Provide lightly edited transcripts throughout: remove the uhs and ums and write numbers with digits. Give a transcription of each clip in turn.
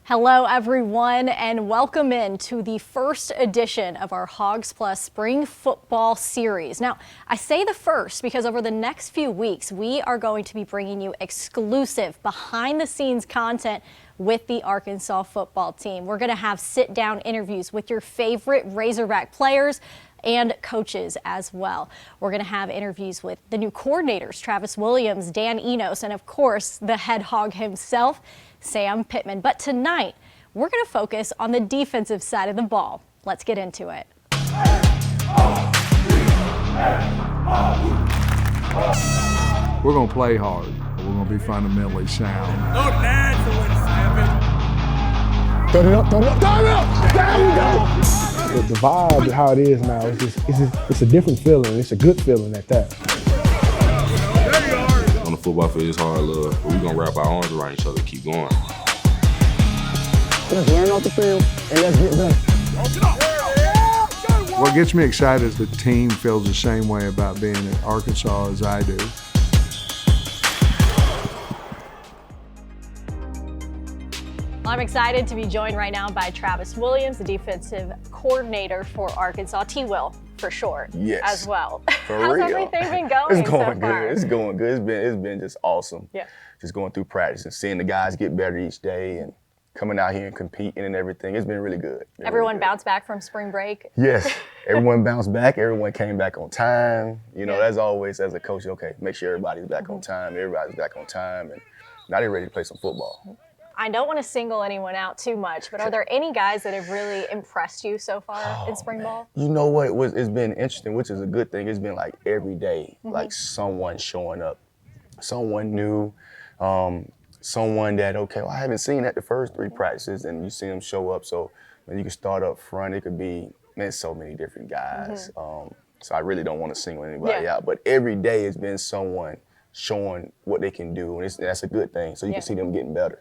Hello everyone and welcome in to the first edition of our Hogs Plus Spring Football Series. Now, I say the first because over the next few weeks, we are going to be bringing you exclusive behind the scenes content with the Arkansas football team. We're going to have sit-down interviews with your favorite Razorback players and coaches as well. We're going to have interviews with the new coordinators, Travis Williams, Dan Enos, and of course, the head hog himself, Sam Pittman. But tonight, we're going to focus on the defensive side of the ball. Let's get into it. We're going to play hard, but we're going to be fundamentally sound. No dance when snapping. Throw it up, throw it up, throw it up! There we go! The vibe, how it is now, it's a different feeling. It's a good feeling at that. On the football field, it's hard love, but we're going to wrap our arms around each other and keep going. Let's learn off the field, and let's get done. What gets me excited is the team feels the same way about being at Arkansas as I do. Well, I'm excited to be joined right now by Travis Williams, the defensive coordinator for Arkansas. T-Will, for short, yes, as well. For How's real. everything been going It's going so good. far? It's going good. It's been just awesome. Yeah. Just going through practice and seeing the guys get better each day and coming out here and competing and everything. It's been really good. Everyone bounced back from spring break? Yes. Everyone bounced back. Everyone came back on time. You know, Yeah. as always, as a coach, okay, make sure everybody's back on time. Everybody's back on time. And now they're ready to play some football. I don't want to single anyone out too much, but are there any guys that have really impressed you so far in spring ball? You know what? It's been interesting, which is a good thing. It's been like every day, like someone showing up, someone new, someone that, okay, well, I haven't seen at the first three practices, and you see them show up. So when you can start up front, it could be, man, so many different guys. So I really don't want to single anybody out, but every day it's been someone showing what they can do, and that's a good thing. So you can see them getting better.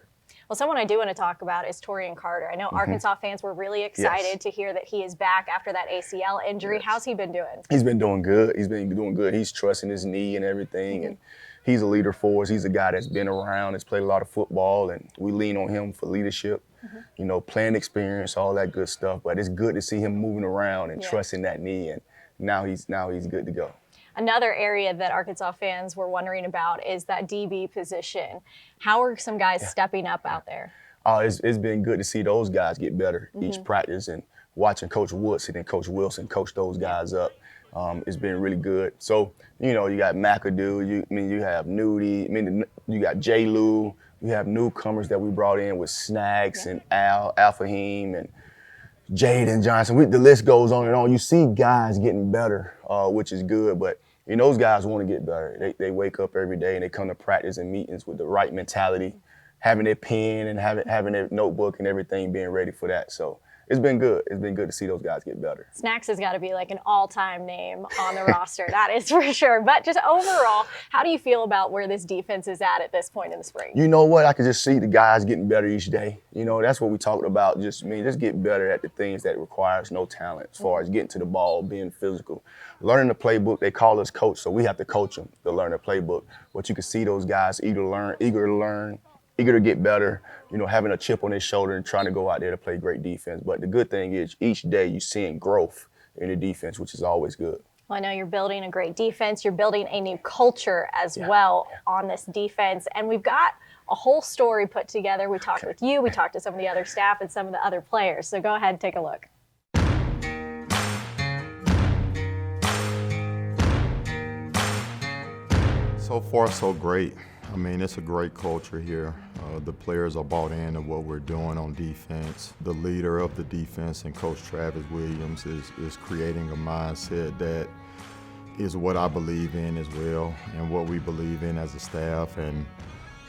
Well, someone I do want to talk about is Torian Carter. I know Arkansas fans were really excited to hear that he is back after that ACL injury. How's he been doing? He's been doing good. He's been doing good. He's trusting his knee and everything, and he's a leader for us. He's a guy that's been around, that's played a lot of football, and we lean on him for leadership, you know, playing experience, all that good stuff. But it's good to see him moving around and trusting that knee, and now he's good to go. Another area that Arkansas fans were wondering about is that DB position. How are some guys stepping up out there? It's been good to see those guys get better each practice, and watching Coach Woodson and Coach Wilson coach those guys up. It's been really good. So, you know, you got McAdoo, you have Nudie, you got J. Lou, you have newcomers that we brought in with Snacks and Al Fahim and Jaden Johnson. The list goes on and on. You see guys getting better, which is good, but you know, those guys want to get better. They wake up every day and they come to practice and meetings with the right mentality, having their pen and having their notebook and everything, being ready for that. So it's been good. It's been good to see those guys get better. Snacks has got to be like an all-time name on the roster, that is for sure. But just overall, how do you feel about where this defense is at this point in the spring? You know what? I can just see the guys getting better each day. You know, that's what we talked about. Just get better at the things that requires no talent, as far as getting to the ball, being physical. Learning the playbook, they call us coach, so we have to coach them to learn the playbook. But you can see those guys eager to learn, eager to get better, you know, having a chip on their shoulder and trying to go out there to play great defense. But the good thing is each day you're seeing growth in the defense, which is always good. Well, I know you're building a great defense. You're building a new culture as well on this defense. And we've got a whole story put together. We talked with you, we talked to some of the other staff and some of the other players. So go ahead and take a look. So far, so great. I mean, it's a great culture here. The players are bought into what we're doing on defense. The leader of the defense, and Coach Travis Williams, is creating a mindset that is what I believe in as well, and what we believe in as a staff. And,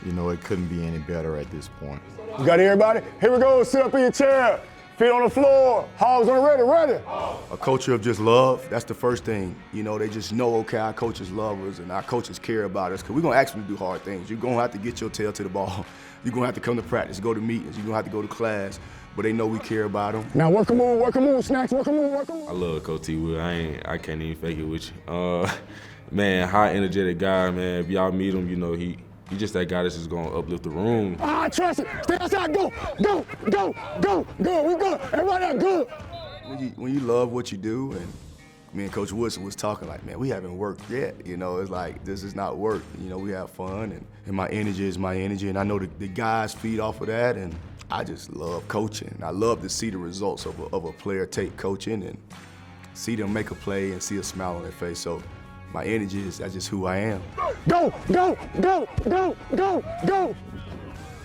you know, it couldn't be any better at this point. You got everybody? Here we go. Sit up in your chair. Feet on the floor. Hogs on ready. A culture of just love, that's the first thing. You know, they just know, okay, our coaches love us and our coaches care about us, because we're going to ask them to do hard things. You're going to have to get your tail to the ball. You're going to have to come to practice, go to meetings. You're going to have to go to class. But they know we care about them. Now work them on, Snacks, work them on. I love Coach T. Will. I can't even fake it with you. Man, high energetic guy, man. If y'all meet him, you know, He's just that guy that's just gonna uplift the room. I trust it. Stay outside. Go. Good. We good. Everybody out good. When you love what you do, and me and Coach Woodson was talking like, man, we haven't worked yet. You know, it's like, this is not work. You know, we have fun, and my energy is my energy, and I know the guys feed off of that, and I just love coaching. I love to see the results of a player take coaching and see them make a play and see a smile on their face. So my energy that's just who I am. Go.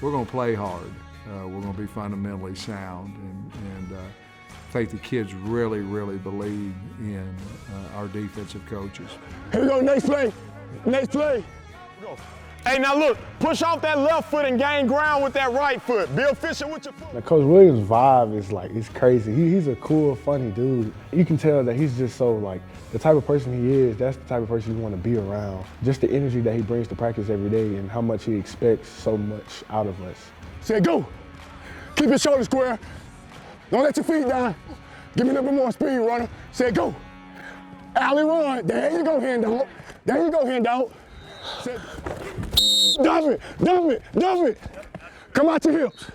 We're going to play hard. We're going to be fundamentally sound, and I think the kids really, really believe in our defensive coaches. Here we go. Next play. Go. Hey, now look, push off that left foot and gain ground with that right foot. Be efficient with your foot. Now, Coach Williams' vibe is like, it's crazy. He's a cool, funny dude. You can tell that he's just so like, the type of person he is, that's the type of person you want to be around. Just the energy that he brings to practice every day and how much he expects so much out of us. Say go. Keep your shoulders square. Don't let your feet down. Give me a little bit more speed, runner. Say go. Alley run. There you go, handout. Say, dump it. Come out your hips.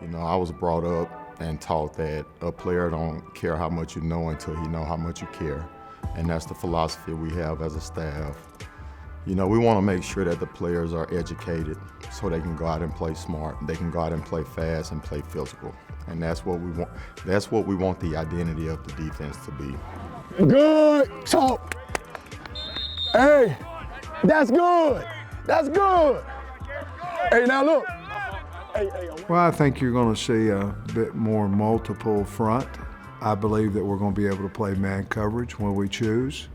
You know, I was brought up and taught that a player don't care how much you know until he know how much you care. And that's the philosophy we have as a staff. You know, we want to make sure that the players are educated so they can go out and play smart. They can go out and play fast and play physical. And that's what we want. That's what we want the identity of the defense to be. Good talk. Hey, that's good. Hey, now look. Well, I think you're going to see a bit more multiple front. I believe that we're going to be able to play man coverage when we choose.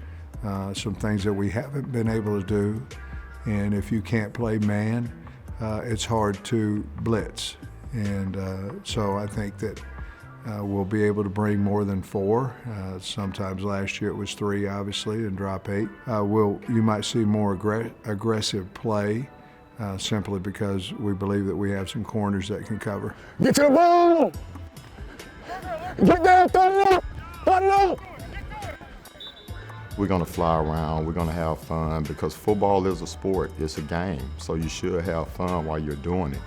Some things that we haven't been able to do. And if you can't play man, it's hard to blitz. And so I think that we'll be able to bring more than 4. Sometimes last year it was 3, obviously, and drop 8. You might see more aggressive play simply because we believe that we have some corners that can cover. Get to the ball. Get down, throw it up. We're going to fly around, we're going to have fun because football is a sport, it's a game. So you should have fun while you're doing it.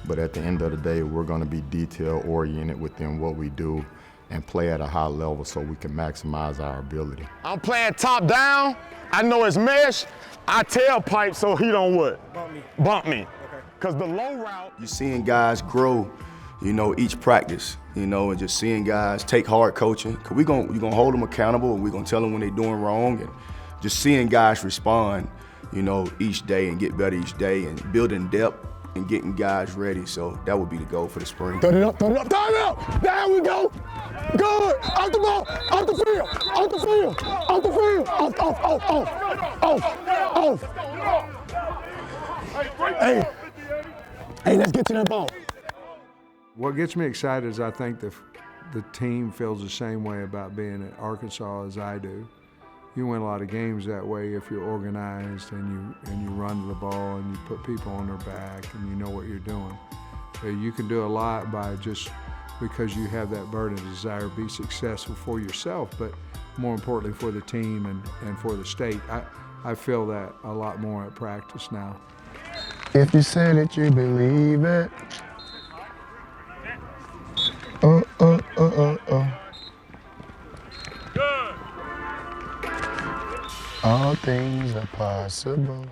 But at the end of the day, we're going to be detail-oriented within what we do and play at a high level so we can maximize our ability. I'm playing top down. I know it's mesh. I tailpipe so he don't what? Bump me. Because the low route. You're seeing guys grow, you know, each practice, you know, and just seeing guys take hard coaching. Because you're gonna hold them accountable and we're going to tell them when they're doing wrong. And just seeing guys respond, you know, each day and get better each day and building depth and getting guys ready. So that would be the goal for the spring. Throw it up. There we go. Good. Out the ball. Out the field. Off. Hey, let's get to that ball. What gets me excited is I think the team feels the same way about being at Arkansas as I do. You win a lot of games that way if you're organized and you run to the ball and you put people on their back and you know what you're doing. You can do a lot by just because you have that burden of desire to be successful for yourself, but more importantly for the team and for the state. I feel that a lot more at practice now. If you say that you believe it. All things are possible.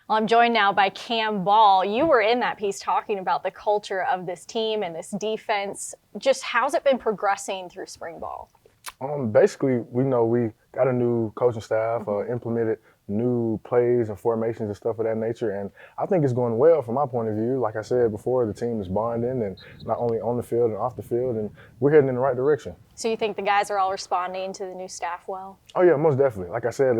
Well, I'm joined now by Cam Ball. You were in that piece talking about the culture of this team and this defense. Just how's it been progressing through spring ball? Basically, we know we got a new coaching staff, implemented new plays and formations and stuff of that nature, and I think it's going well from my point of view. Like I said before, the team is bonding, and not only on the field and off the field, and we're heading in the right direction. So you think the guys are all responding to the new staff well? Oh yeah, most definitely. Like I said,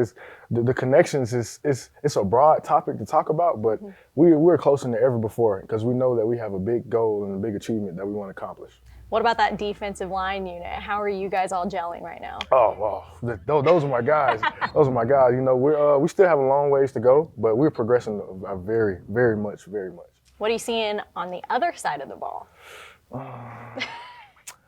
the connections it's a broad topic to talk about, but we're closer than ever before because we know that we have a big goal and a big achievement that we want to accomplish. What about that defensive line unit? How are you guys all gelling right now? Oh, well, those are my guys. Those are my guys. You know, we still have a long ways to go, but we're progressing very, very much. What are you seeing on the other side of the ball?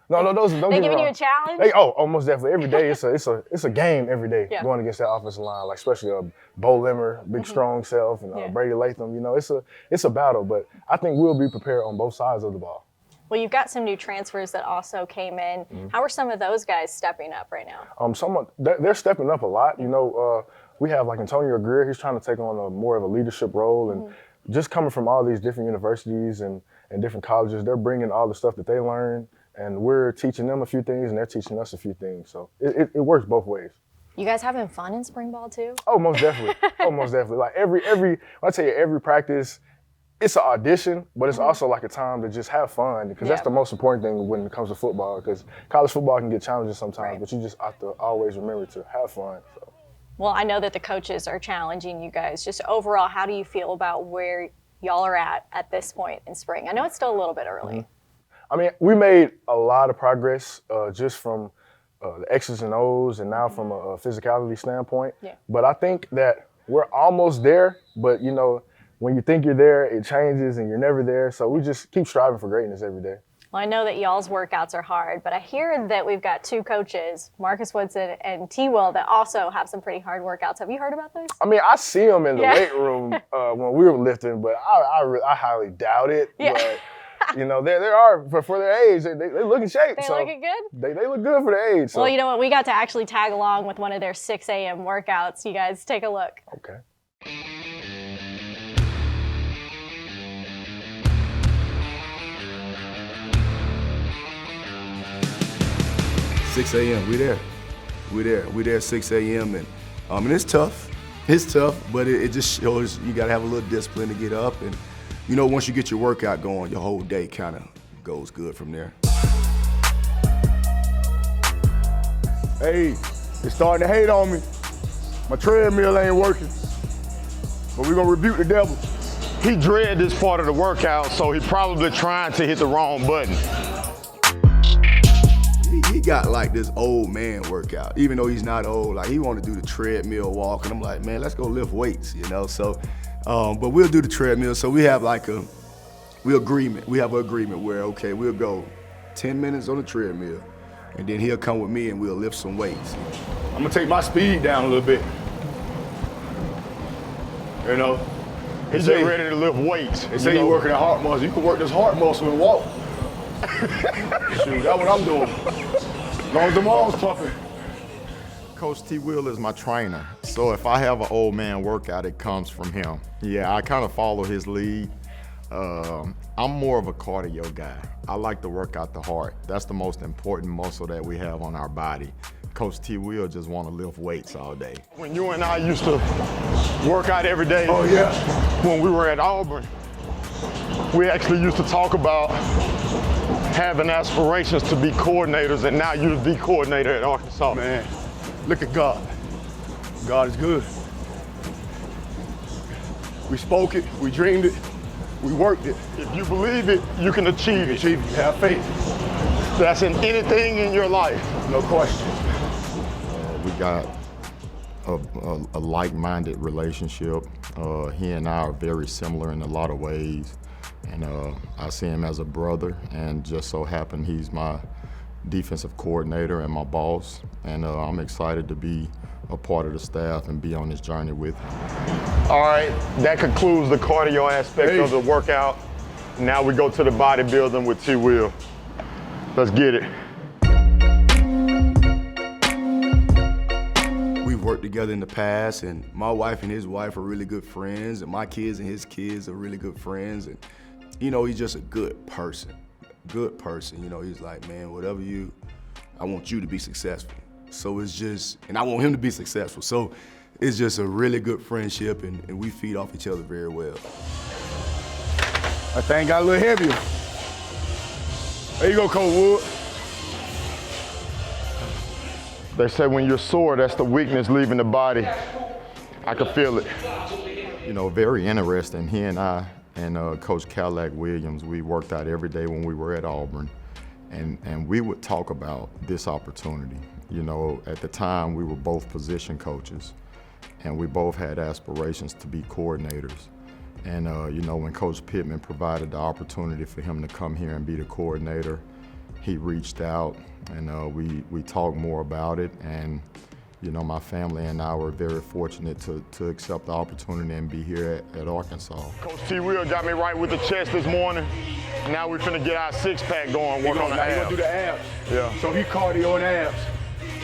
No, don't They get me giving you wrong. a challenge? Almost definitely. Every day, it's a game every day going against that offensive line, like especially Bo Limmer, big strong self, and Brady Latham. You know, it's a battle, but I think we'll be prepared on both sides of the ball. Well, you've got some new transfers that also came in. How are some of those guys stepping up right now? They're stepping up a lot. You know, we have like Antonio Greer. He's trying to take on more of a leadership role, and just coming from all these different universities and different colleges, they're bringing all the stuff that they learn, and we're teaching them a few things, and they're teaching us a few things. So it works both ways. You guys having fun in spring ball too? Oh, most definitely. Most definitely. Like when I tell you, every practice, it's an audition, but it's also like a time to just have fun, because that's the most important thing when it comes to football, because college football can get challenging sometimes, but you just have to always remember to have fun. So. Well, I know that the coaches are challenging you guys. Just overall, how do you feel about where y'all are at this point in spring? I know it's still a little bit early. I mean, we made a lot of progress just from the X's and O's, and now from a physicality standpoint. Yeah. But I think that we're almost there, but you know, when you think you're there, it changes and you're never there. So we just keep striving for greatness every day. Well, I know that y'all's workouts are hard, but I hear that we've got two coaches, Marcus Woodson and T. Will, that also have some pretty hard workouts. Have you heard about those? I mean, I see them in the weight room when we were lifting, but I highly doubt it. Yeah. But, you know, they are, for their age, they look in shape. They looking good? They look good for their age. So. Well, you know what? We got to actually tag along with one of their 6 a.m. workouts. You guys take a look. Okay. 6 a.m. We there 6 a.m. and it's tough. It's tough, but it just shows you gotta have a little discipline to get up, and you know, once you get your workout going, your whole day kind of goes good from there. Hey, it's starting to hate on me. My treadmill ain't working, but we're gonna rebuke the devil. He dread this part of the workout, so he probably trying to hit the wrong button. He got like this old man workout, even though he's not old. Like, he want to do the treadmill walk, and I'm like, man, let's go lift weights, you know. So, but we'll do the treadmill. So we have like we have an agreement where, okay, we'll go 10 minutes on the treadmill, and then he'll come with me and we'll lift some weights. I'm gonna take my speed down a little bit. You know, He's getting ready to lift weights. they say you're working a heart muscle. You can work this heart muscle and walk. Shoot, that's what I'm doing. As long as the arms pumping. Coach T. Will is my trainer, so if I have an old man workout, it comes from him. Yeah, I kind of follow his lead. I'm more of a cardio guy. I like to work out the heart. That's the most important muscle that we have on our body. Coach T. Will just want to lift weights all day. When you and I used to work out every day, Oh yeah. when we were at Auburn, we actually used to talk about having aspirations to be coordinators, and now you're the coordinator at Arkansas. Man, look at God. God is good. We spoke it, we dreamed it, we worked it. If you believe it, you can achieve it. Achieve it. Have faith. That's in anything in your life. No question. We got a like-minded relationship. He and I are very similar in a lot of ways. And I see him as a brother, and just so happened he's my defensive coordinator and my boss. And I'm excited to be a part of the staff and be on this journey with him. All right, that concludes the cardio aspect of the workout. Now we go to the bodybuilding with T. Will. Let's get it. We've worked together in the past, and my wife and his wife are really good friends, and my kids and his kids are really good friends. And you know, he's just a good person. You know, he's like, man, whatever I want you to be successful. So it's just, and I want him to be successful. So it's just a really good friendship, and we feed off each other very well. That thing got a little heavier. There you go, Coach Wood. They say when you're sore, that's the weakness leaving the body. I can feel it. You know, very interesting. He and I and Coach Cadillac Williams, we worked out every day when we were at Auburn, and we would talk about this opportunity. You know, at the time we were both position coaches, and we both had aspirations to be coordinators. And you know, when Coach Pittman provided the opportunity for him to come here and be the coordinator, he reached out, and we talked more about it. And you know, my family and I were very fortunate to accept the opportunity and be here at Arkansas. Coach T. Will got me right with the chest this morning. Now we're finna get our six-pack going, work on the abs. He gonna do the abs. Yeah. So he cardio and abs.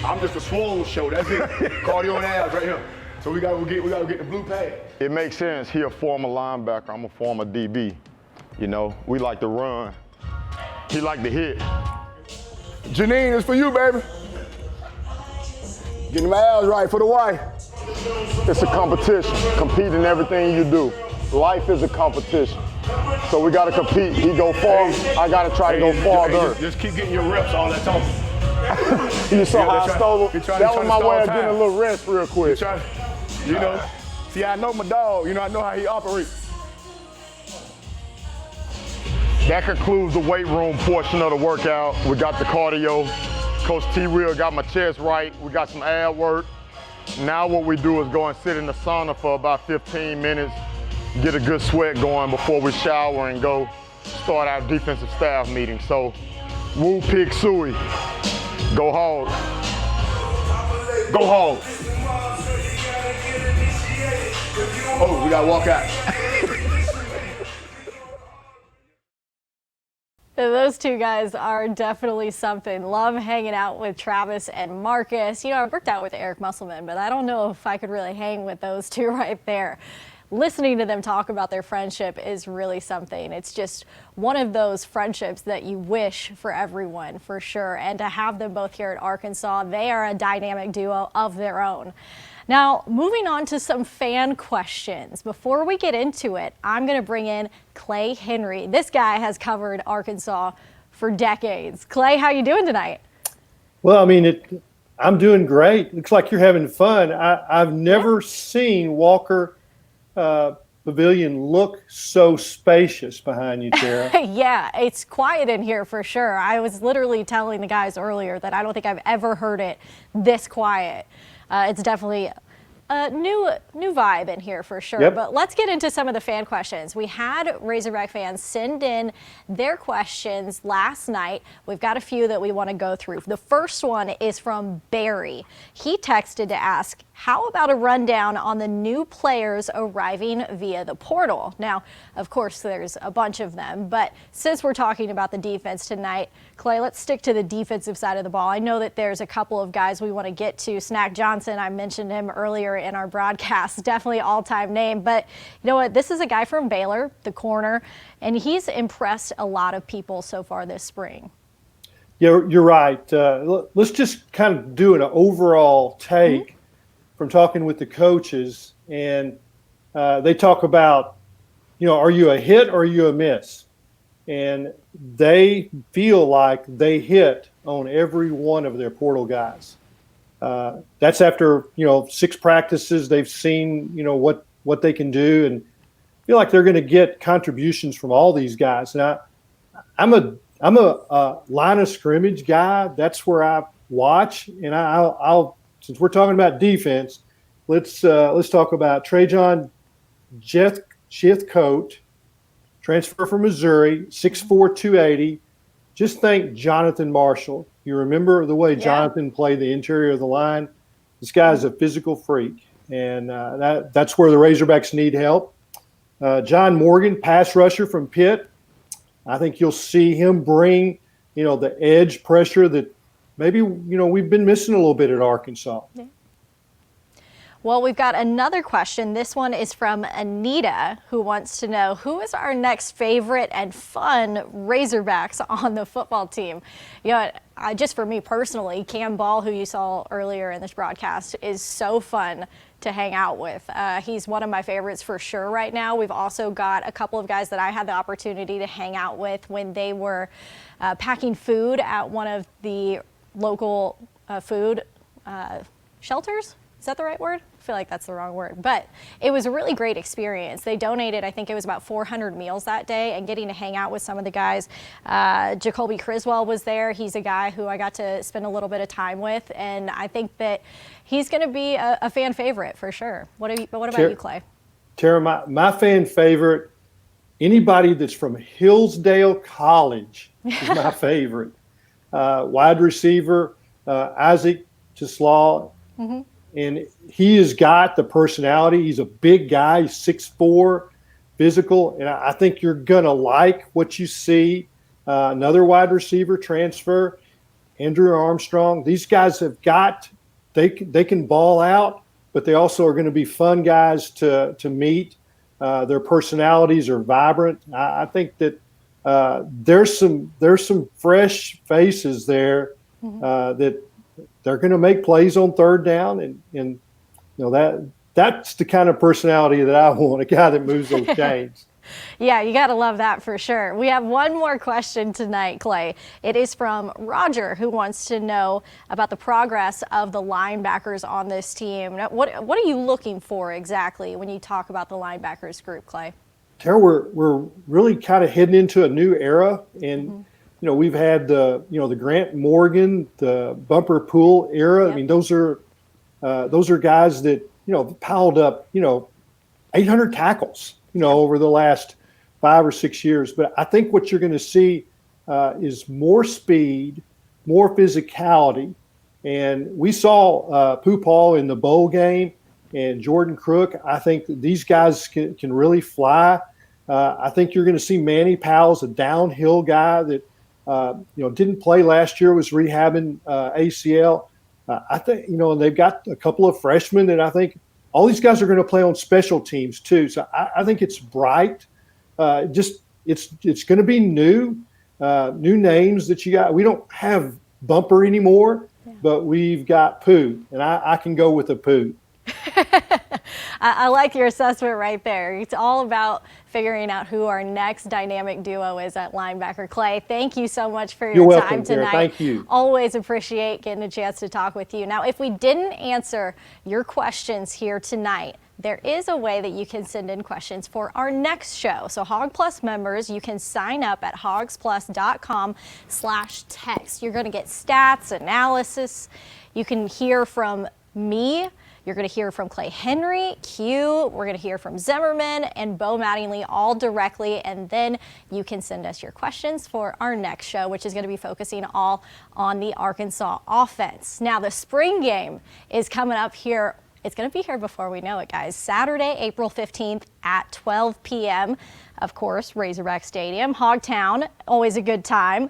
I'm just a swole show, that's it. Cardio and abs right here. So we gotta get the blue pad. It makes sense. He a former linebacker, I'm a former DB. You know, we like to run. He like to hit. Janine, it's for you, baby. Getting my abs right for the wife. It's a competition. Compete in everything you do. Life is a competition. So we gotta compete. He go far, I gotta try to go farther. Just keep getting your reps, all that talking. You saw how I stole it? That was my way of getting a little rest real quick. You know, see, I know my dog. You know, I know how he operates. That concludes the weight room portion of the workout. We got the cardio. Coach T. Will got my chest right. We got some ab work. Now what we do is go and sit in the sauna for about 15 minutes, get a good sweat going before we shower and go start our defensive staff meeting. So, woo pig suey. Go Hogs. Go Hogs. Oh, we gotta walk out. Those two guys are definitely something. Love hanging out with Travis and Marcus. You know, I worked out with Eric Musselman, but I don't know if I could really hang with those two right there. Listening to them talk about their friendship is really something. It's just one of those friendships that you wish for everyone, for sure. And to have them both here at Arkansas, they are a dynamic duo of their own. Now, moving on to some fan questions. Before we get into it, I'm going to bring in Clay Henry. This guy has covered Arkansas for decades. Clay, how you doing tonight? Well, I mean, I'm doing great. Looks like you're having fun. I've never seen Walker Pavilion look so spacious behind you, Tara. Yeah, it's quiet in here for sure. I was literally telling the guys earlier that I don't think I've ever heard it this quiet. It's definitely a new vibe in here for sure. Yep. But let's get into some of the fan questions. We had Razorback fans send in their questions last night. We've got a few that we want to go through. The first one is from Barry. He texted to ask, how about a rundown on the new players arriving via the portal? Now, of course, there's a bunch of them, but since we're talking about the defense tonight, Clay, let's stick to the defensive side of the ball. I know that there's a couple of guys we want to get to. Snack Johnson, I mentioned him earlier in our broadcast, definitely all-time name. But you know what? This is a guy from Baylor, the corner, and he's impressed a lot of people so far this spring. Yeah, you're right. Let's just kind of do an overall take from talking with the coaches, and they talk about, you know, are you a hit or are you a miss? And they feel like they hit on every one of their portal guys. That's after, you know, 6 practices. They've seen, you know, what they can do, and feel like they're going to get contributions from all these guys. Now, I'm a line of scrimmage guy. That's where I watch, and I'll since we're talking about defense, let's talk about Trajan Jethcoat, transfer from Missouri, 6'4", 280. Just think Jonathan Marshall. You remember the way Jonathan played the interior of the line? This guy's a physical freak, and that's where the Razorbacks need help. John Morgan, pass rusher from Pitt. I think you'll see him bring, you know, the edge pressure that maybe, you know, we've been missing a little bit at Arkansas. Yeah. Well, we've got another question. This one is from Anita, who wants to know, who is our next favorite and fun Razorbacks on the football team? You know, just for me personally, Cam Ball, who you saw earlier in this broadcast, is so fun to hang out with. He's one of my favorites for sure right now. We've also got a couple of guys that I had the opportunity to hang out with when they were packing food at one of the local food shelters. Is that the right word? I feel like that's the wrong word, but it was a really great experience. They donated, I think it was about 400 meals that day, and getting to hang out with some of the guys. Jacoby Criswell was there. He's a guy who I got to spend a little bit of time with, and I think that he's going to be a fan favorite for sure. What about you, Clay? Tara, my fan favorite, anybody that's from Hillsdale College is my favorite. wide receiver, Isaac Tislaw. And he has got the personality. He's a big guy, he's 6'4", physical. And I think you're going to like what you see. Another wide receiver transfer, Andrew Armstrong. These guys have got, they can ball out, but they also are going to be fun guys to meet. Their personalities are vibrant. I think that there's some fresh faces there that they're going to make plays on third down, and you know that's the kind of personality that I want, a guy that moves those chains. Yeah, you got to love that for sure. We have one more question tonight, Clay. It is from Roger, who wants to know about the progress of the linebackers on this team. What are you looking for exactly when you talk about the linebackers group, Clay? Tara, we're really kind of heading into a new era, and you know, we've had the Grant Morgan, the Bumper Pool era. Yep. I mean, those are guys that piled up 800 tackles over the last 5 or 6 years. But I think what you're going to see is more speed, more physicality, and we saw Pooh in the bowl game and Jordan Crook. I think that these guys can really fly. I think you're going to see Manny Powell's a downhill guy that. Didn't play last year, was rehabbing ACL. I think, and they've got a couple of freshmen that I think all these guys are going to play on special teams too. So I think it's bright. It's going to be new names that you got. We don't have Bumper anymore, but we've got Pooh, and I can go with a Pooh. I like your assessment right there. It's all about figuring out who our next dynamic duo is at linebacker. Clay, thank you so much for your time tonight. Thank you. Always appreciate getting a chance to talk with you. Now, if we didn't answer your questions here tonight, there is a way that you can send in questions for our next show. So Hog Plus members, you can sign up at hogsplus.com/text. You're going to get stats, analysis. You can hear from me. You're going to hear from Clay Henry, Q, we're going to hear from Zimmerman and Bo Mattingly all directly, and then you can send us your questions for our next show, which is going to be focusing all on the Arkansas offense. Now, the spring game is coming up here. It's going to be here before we know it, guys. Saturday, April 15th at 12 p.m. Of course, Razorback Stadium, Hogtown, always a good time.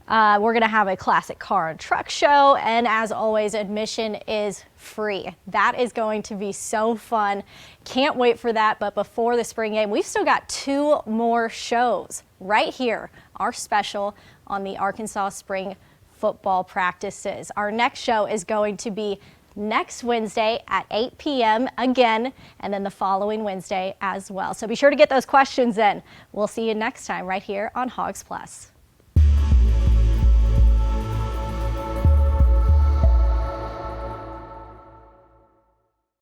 We're going to have a classic car and truck show, and as always, admission is free. That is going to be so fun. Can't wait for that. But before the spring game, we've still got 2 more shows right here, our special on the Arkansas spring football practices. Our next show is going to be next Wednesday at 8 p.m. again, and then the following Wednesday as well. So be sure to get those questions in. We'll see you next time right here on Hogs Plus.